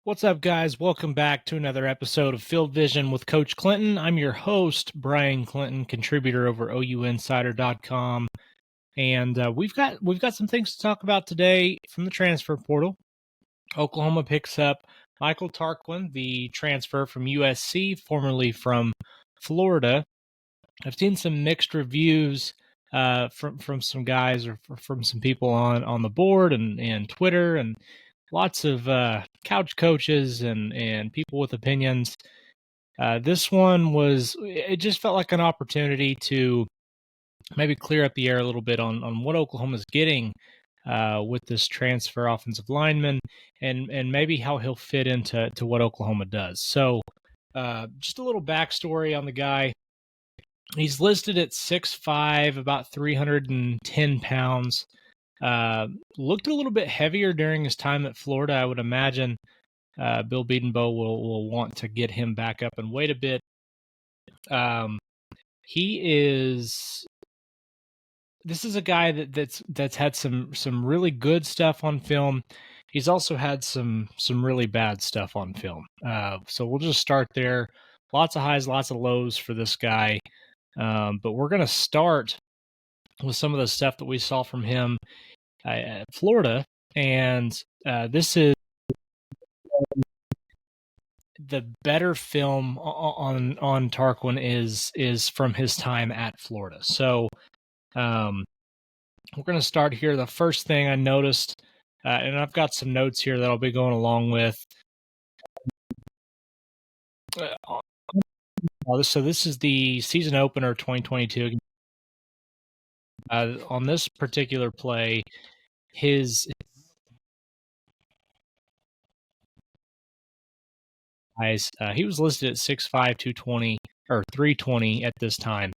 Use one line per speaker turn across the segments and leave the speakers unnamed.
What's up, guys? Welcome back to another episode of Field Vision with Coach Clinton. I'm your host, Brian Clinton, contributor over OUinsider.com, and we've got some things to talk about today from the transfer portal. Oklahoma picks up Michael Tarquin, the transfer from USC, formerly from Florida. I've seen some mixed reviews from some guys or from some people on the board and Twitter, and lots of couch coaches and people with opinions. This one it just felt like an opportunity to maybe clear up the air a little bit on what Oklahoma's getting with this transfer offensive lineman, and maybe how he'll fit into what Oklahoma does. So just a little backstory on the guy. He's listed at 6'5", about 310 pounds. Looked a little bit heavier during his time at Florida. I would imagine Bill Bedenbaugh will want to get him back up and weight a bit. This is a guy that's had some really good stuff on film. He's also had some really bad stuff on film. So we'll just start there. Lots of highs, lots of lows for this guy. But we're going to start with some of the stuff that we saw from him at Florida, and this is the better film on Tarquin is from his time at Florida. So we're going to start here. The first thing I noticed, and I've got some notes here that I'll be going along with. So this is the season opener 2022. On this particular play, he was listed at 6'5", 220 or 320 at this time.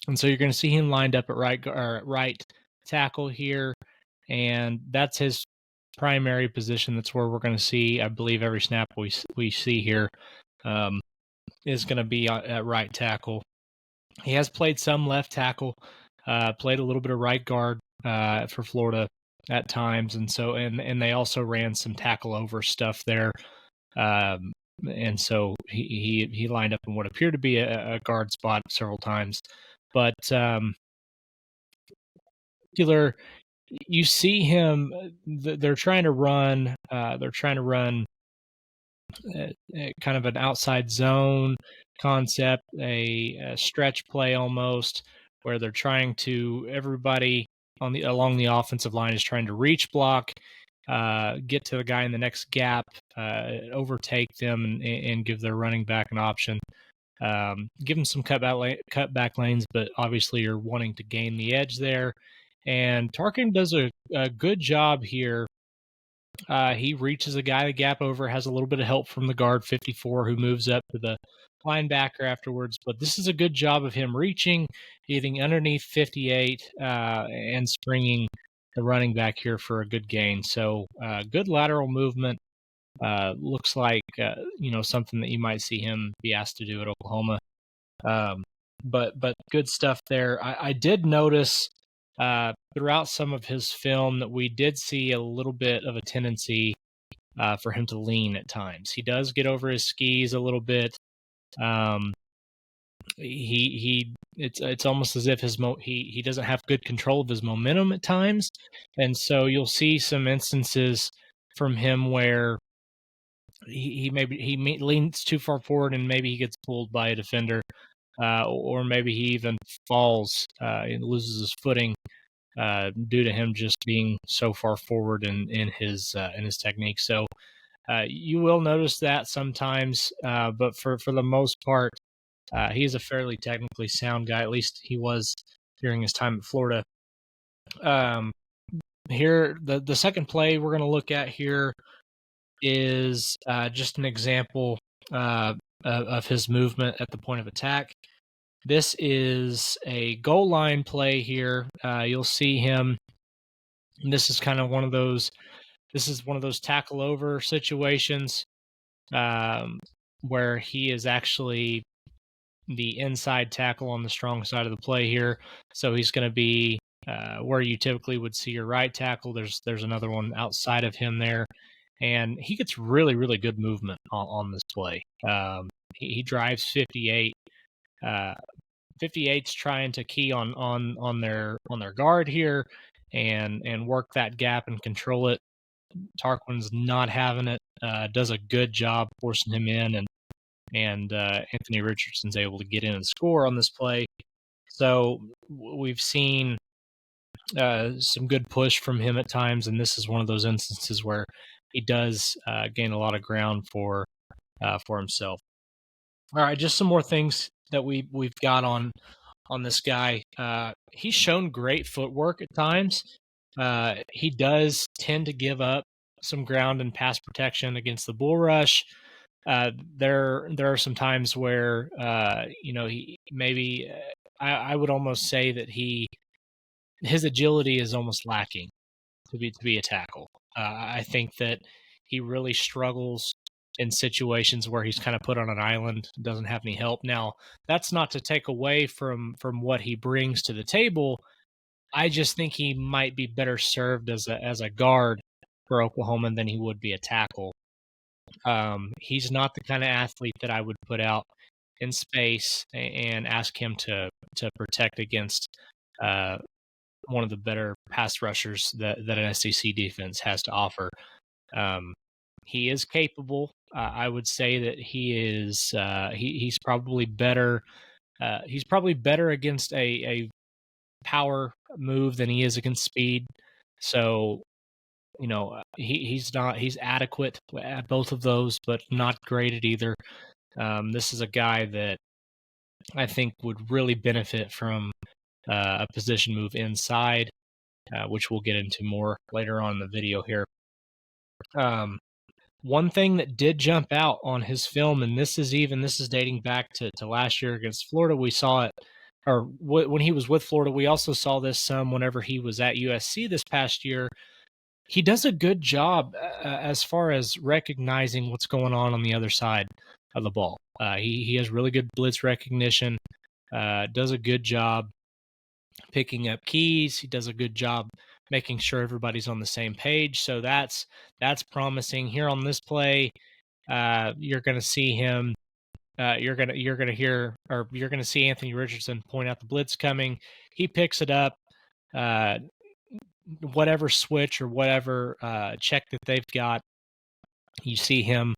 And so you're going to see him lined up at right tackle here, and that's his primary position. That's where we're going to see, I believe, every snap we see here is going to be at right tackle. He has played some left tackle, played a little bit of right guard for Florida at times, and they also ran some tackle over stuff there. And so he lined up in what appeared to be a guard spot several times. But you see him. They're trying to run. Kind of an outside zone concept, a stretch play almost, where they're trying to everybody along the offensive line is trying to reach block, get to the guy in the next gap, overtake them, and give their running back an option. Give them some cutback lanes, but obviously you're wanting to gain the edge there. And Tarquin does a good job here. He reaches a guy the gap over, has a little bit of help from the guard 54 who moves up to the linebacker afterwards. But this is a good job of him reaching, getting underneath 58, and springing the running back here for a good gain. So good lateral movement. Looks like something that you might see him be asked to do at Oklahoma. But good stuff there. I did notice throughout some of his film that we did see a little bit of a tendency for him to lean at times. He does get over his skis a little bit. It's almost as if he doesn't have good control of his momentum at times, and so you'll see some instances from him where he leans too far forward and maybe he gets pulled by a defender, or maybe he even falls and loses his footing due to him just being so far forward in his technique. So you will notice that sometimes, but for the most part, he is a fairly technically sound guy. At least he was during his time at Florida. Here, the second play we're going to look at here is just an example of his movement at the point of attack. This is a goal line play here. You'll see him. This is kind of one of those. This is one of those tackle over situations where he is actually the inside tackle on the strong side of the play here. So he's going to be where you typically would see your right tackle. There's another one outside of him there, and he gets really, really good movement on this play. He drives 58. 58's trying to key on their guard here and work that gap and control it. Tarquin's not having it. Does a good job forcing him in, and Anthony Richardson's able to get in and score on this play. So we've seen some good push from him at times, and this is one of those instances where he does gain a lot of ground for himself. All right, just some more things that we've got on this guy. He's shown great footwork at times. He does tend to give up some ground and pass protection against the bull rush. There are some times where he maybe I would almost say that his agility is almost lacking to be a tackle. I think that he really struggles in situations where he's kind of put on an island, doesn't have any help. Now, that's not to take away from what he brings to the table. I just think he might be better served as a guard for Oklahoma than he would be a tackle. He's not the kind of athlete that I would put out in space and ask him to protect against one of the better pass rushers that an SEC defense has to offer. He is capable. I would say that he is. He's probably better. He's probably better against a power move than he is against speed. So he's not. He's adequate at both of those, but not great at either. This is a guy that I think would really benefit from a position move inside, which we'll get into more later on in the video here. One thing that did jump out on his film, and this is dating back to last year against Florida. We saw it, or when he was with Florida. We also saw this some whenever he was at USC this past year. He does a good job as far as recognizing what's going on the other side of the ball. He has really good blitz recognition, does a good job picking up keys. He does a good job making sure everybody's on the same page. So that's promising. Here on this play, you're going to see him. You're going to hear, or you're going to see Anthony Richardson point out the blitz coming. He picks it up. Whatever switch or whatever check that they've got, you see him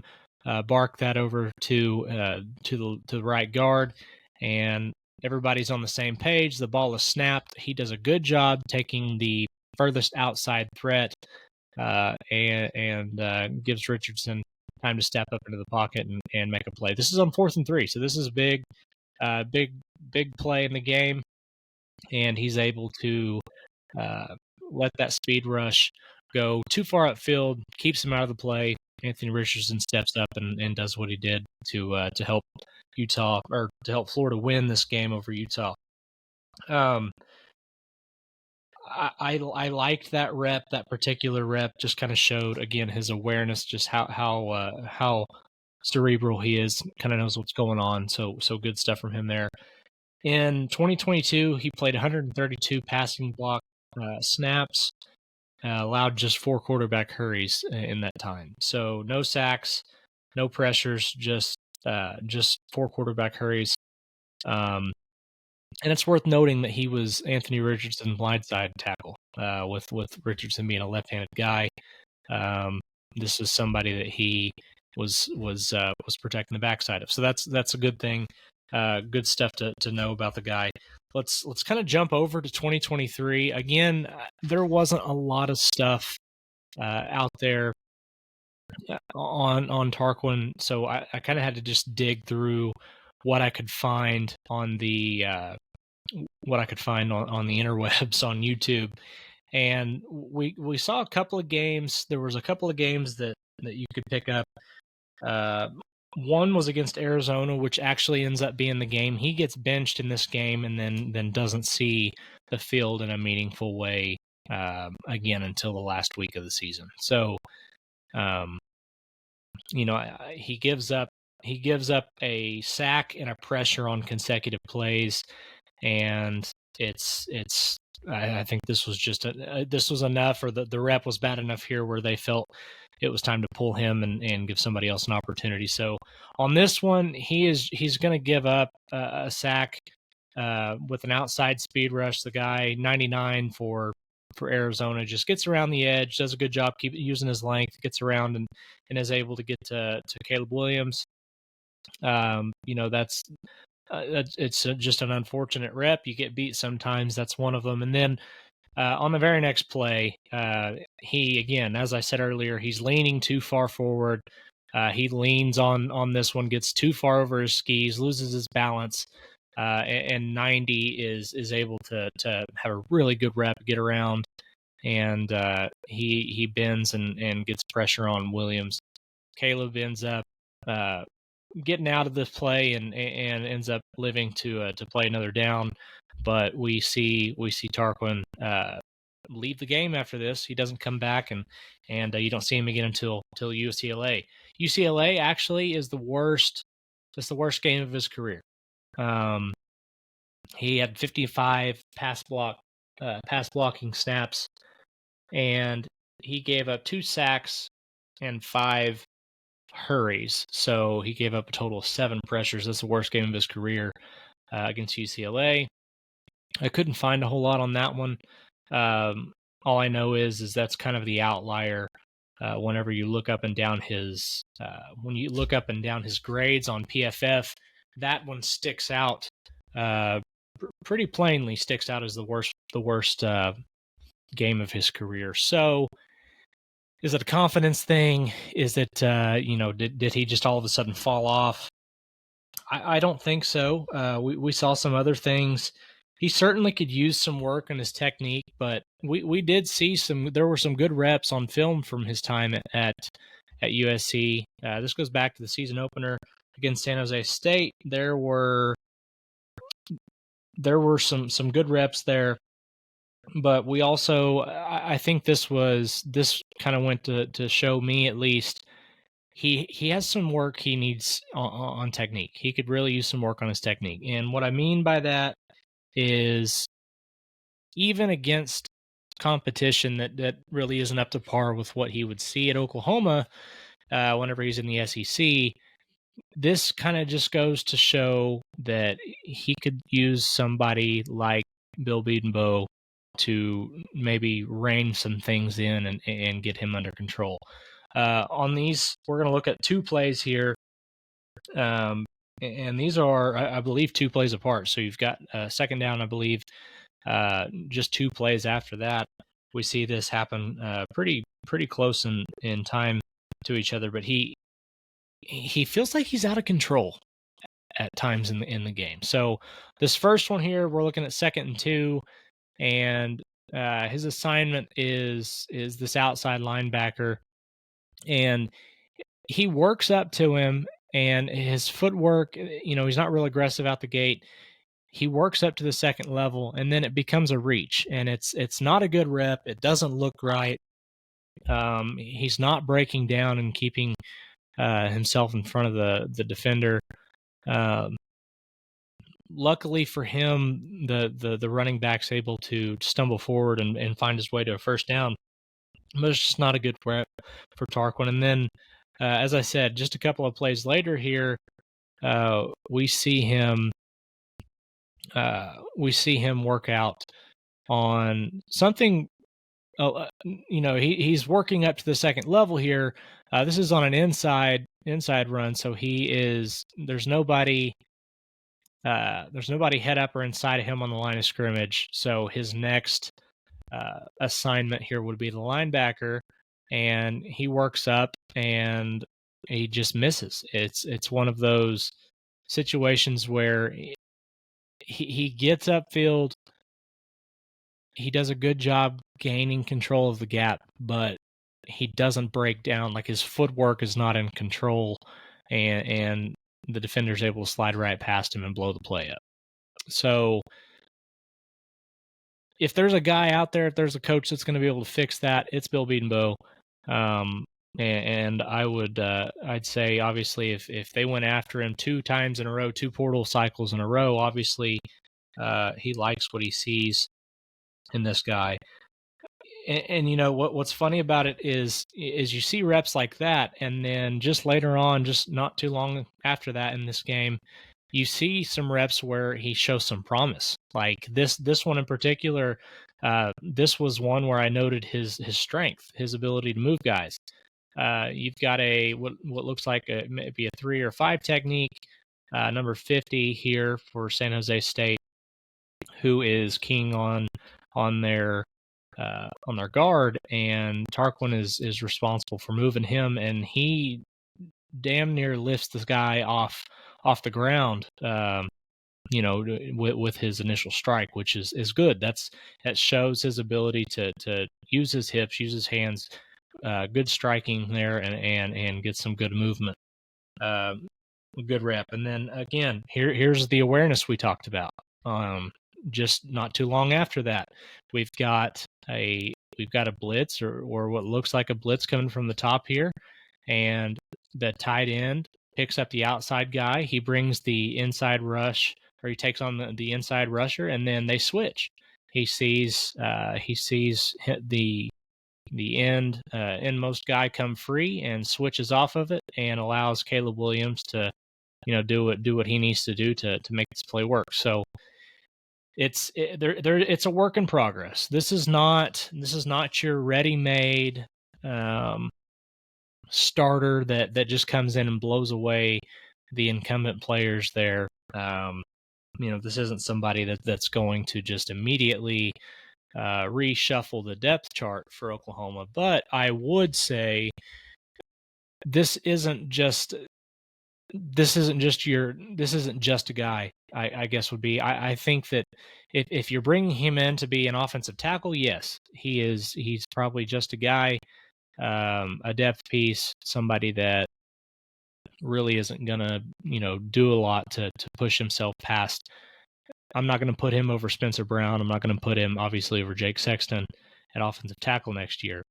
bark that over to the right guard, and everybody's on the same page. The ball is snapped. He does a good job taking the furthest outside threat and gives Richardson time to step up into the pocket and make a play. This is on 4th and 3, so this is big play in the game, and he's able to let that speed rush go too far upfield, keeps him out of the play. Anthony Richardson steps up and does what he did to help Utah, or to help Florida win this game over Utah. I liked that rep. That particular rep just kind of showed again his awareness, just how cerebral he is. Kind of knows what's going on. So good stuff from him there. In 2022, he played 132 passing block snaps, allowed just 4 quarterback hurries in that time. So no sacks, no pressures, just 4 quarterback hurries. And it's worth noting that he was Anthony Richardson's blindside tackle, with Richardson being a left-handed guy. This is somebody that he was protecting the backside of. So that's a good thing. Good stuff to know about the guy. Let's kind of jump over to 2023. Again, there wasn't a lot of stuff out there on Tarquin, so I kind of had to just dig through what I could find on the interwebs on YouTube, and we saw a couple of games. There was a couple of games that you could pick up. One was against Arizona, which actually ends up being the game. He gets benched in this game and then doesn't see the field in a meaningful way again until the last week of the season. So, he gives up a sack and a pressure on consecutive plays, and it's I think this was just this was enough, or the rep was bad enough here where they felt it was time to pull him and give somebody else an opportunity. So on this one, he's going to give up a sack with an outside speed rush. The guy 99 for Arizona just gets around the edge, does a good job keep using his length, gets around and is able to get to Caleb Williams. That's it's just an unfortunate rep. You get beat sometimes. That's one of them. And then on the very next play, he, again, as I said earlier, he's leaning too far forward. He leans on this one, gets too far over his skis, loses his balance, and 90 is able to have a really good rep, get around, and he bends and gets pressure on Williams. Caleb ends up getting out of this play and ends up living to play another down. But we see Tarquin leave the game after this. He doesn't come back, and you don't see him again until UCLA. UCLA actually is the worst. It's the worst game of his career. He had 55 pass blocking snaps, and he gave up 2 sacks and 5 hurries. So he gave up a total of 7 pressures. That's the worst game of his career against UCLA. I couldn't find a whole lot on that one. All I know is that's kind of the outlier. Whenever you look up and down his grades on PFF, that one sticks out pretty plainly. Sticks out as the worst game of his career. So, is it a confidence thing? Is it did he just all of a sudden fall off? I don't think so. We saw some other things. He certainly could use some work on his technique, but we did see there were some good reps on film from his time at USC. This goes back to the season opener against San Jose State. There were some good reps there, but we also, I think this kind of went to show me, at least, he has some work he needs on technique. He could really use some work on his technique. And what I mean by that is, even against competition that really isn't up to par with what he would see at Oklahoma whenever he's in the SEC, this kind of just goes to show that he could use somebody like Bill Bedenbaugh to maybe rein some things in and get him under control. On these, we're going to look at 2 plays here. And these are, I believe, 2 plays apart. So you've got second down, I believe, just 2 plays after that. We see this happen pretty close in time to each other, but he feels like he's out of control at times in the game. So this first one here, we're looking at 2nd and 2, and his assignment is this outside linebacker, and he works up to him, and his footwork, he's not real aggressive out the gate. He works up to the second level, and then it becomes a reach, and it's not a good rep. It doesn't look right. He's not breaking down and keeping himself in front of the defender. Luckily for him, the running back's able to stumble forward and find his way to a first down. But it's just not a good rep for Tarquin. And then, as I said, just a couple of plays later here, we see him work out on something. He's working up to the second level here. This is on an inside run, so there's nobody head up or inside of him on the line of scrimmage. So his next assignment here would be the linebacker, and he works up and he just misses. It's one of those situations where he gets upfield. He does a good job gaining control of the gap, but he doesn't break down. Like, his footwork is not in control, and the defender's able to slide right past him and blow the play up. So if there's a guy out there, if there's a coach that's going to be able to fix that, it's Bill Bedenbaugh. And I'd say, obviously, if they went after him 2 times in a row, 2 portal cycles in a row, obviously he likes what he sees. in this guy. And you know what's funny about it is you see reps like that, and then just later on, just not too long after that in this game, you see some reps where he shows some promise. Like this one in particular, this was one where I noted his strength, his ability to move guys. You've got what looks like maybe a 3 or 5 technique, number 50 here for San Jose State, who is keying on their on their guard, and Tarquin is responsible for moving him, and he damn near lifts this guy off the ground. With his initial strike, which is good. That shows his ability to use his hips, use his hands, good striking there, and get some good movement. Good rep. And then again, here's the awareness we talked about. Just not too long after that, we've got a blitz or what looks like a blitz coming from the top here, and the tight end picks up the outside guy. He brings the inside rush, or he takes on the inside rusher, and then they switch. He sees the endmost guy come free and switches off of it, and allows Caleb Williams to do what he needs to do to make this play work. So it's a work in progress. This is not your ready-made starter that just comes in and blows away the incumbent players there. This isn't somebody that's going to just immediately reshuffle the depth chart for Oklahoma. But I would say this isn't just a guy. I guess would be. I think that if you're bringing him in to be an offensive tackle, yes, he's probably just a guy, a depth piece, somebody that really isn't gonna do a lot to push himself past. I'm not going to put him over Spencer Brown. I'm not going to put him obviously over Jake Sexton at offensive tackle next year.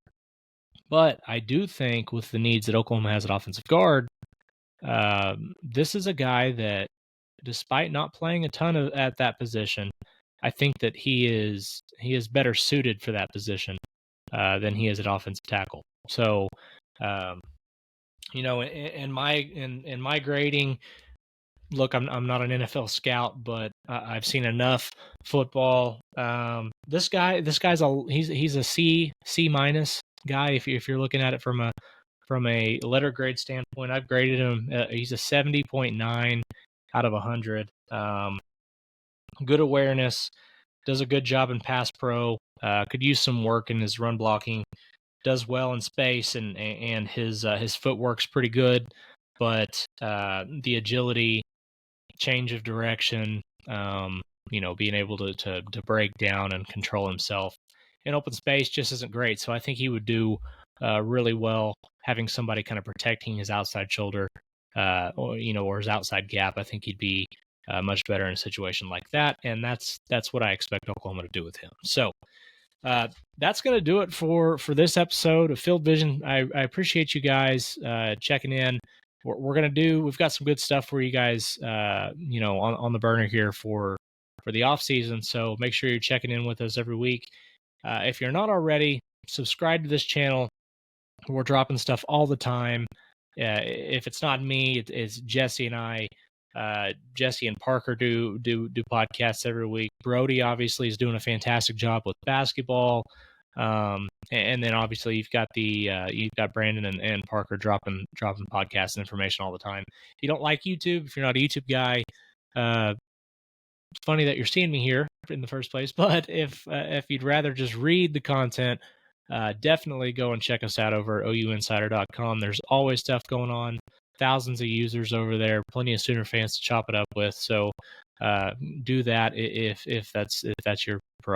But I do think with the needs that Oklahoma has at offensive guard, this is a guy that, despite not playing a ton at that position, I think that he is better suited for that position than he is at offensive tackle. So, in my grading, look, I'm not an NFL scout, but I've seen enough football. This guy's he's a C minus guy if you're looking at it from a letter grade standpoint. I've graded him. He's a 70.9 out of 100. Good awareness, does a good job in pass pro. Could use some work in his run blocking. Does well in space, and his footwork's pretty good, but the agility, change of direction, being able to break down and control himself in open space just isn't great. So I think he would do really well having somebody kind of protecting his outside shoulder, or his outside gap. I think he'd be much better in a situation like that, and that's what I expect Oklahoma to do with him. So that's going to do it for this episode of Field Vision. I appreciate you guys checking in. We've got some good stuff for you guys, on the burner here for the off season. So make sure you're checking in with us every week. If you're not already, subscribe to this channel. We're dropping stuff all the time. If it's not me, it's Jesse and I. Jesse and Parker do podcasts every week. Brody obviously is doing a fantastic job with basketball. And then obviously you've got Brandon and Parker dropping podcasts and information all the time. If you don't like YouTube, if you're not a YouTube guy, it's funny that you're seeing me here in the first place. But if you'd rather just read the content, definitely go and check us out over at ouinsider.com. There's always stuff going on. Thousands of users over there, plenty of Sooner fans to chop it up with. So do that if that's your prerogative.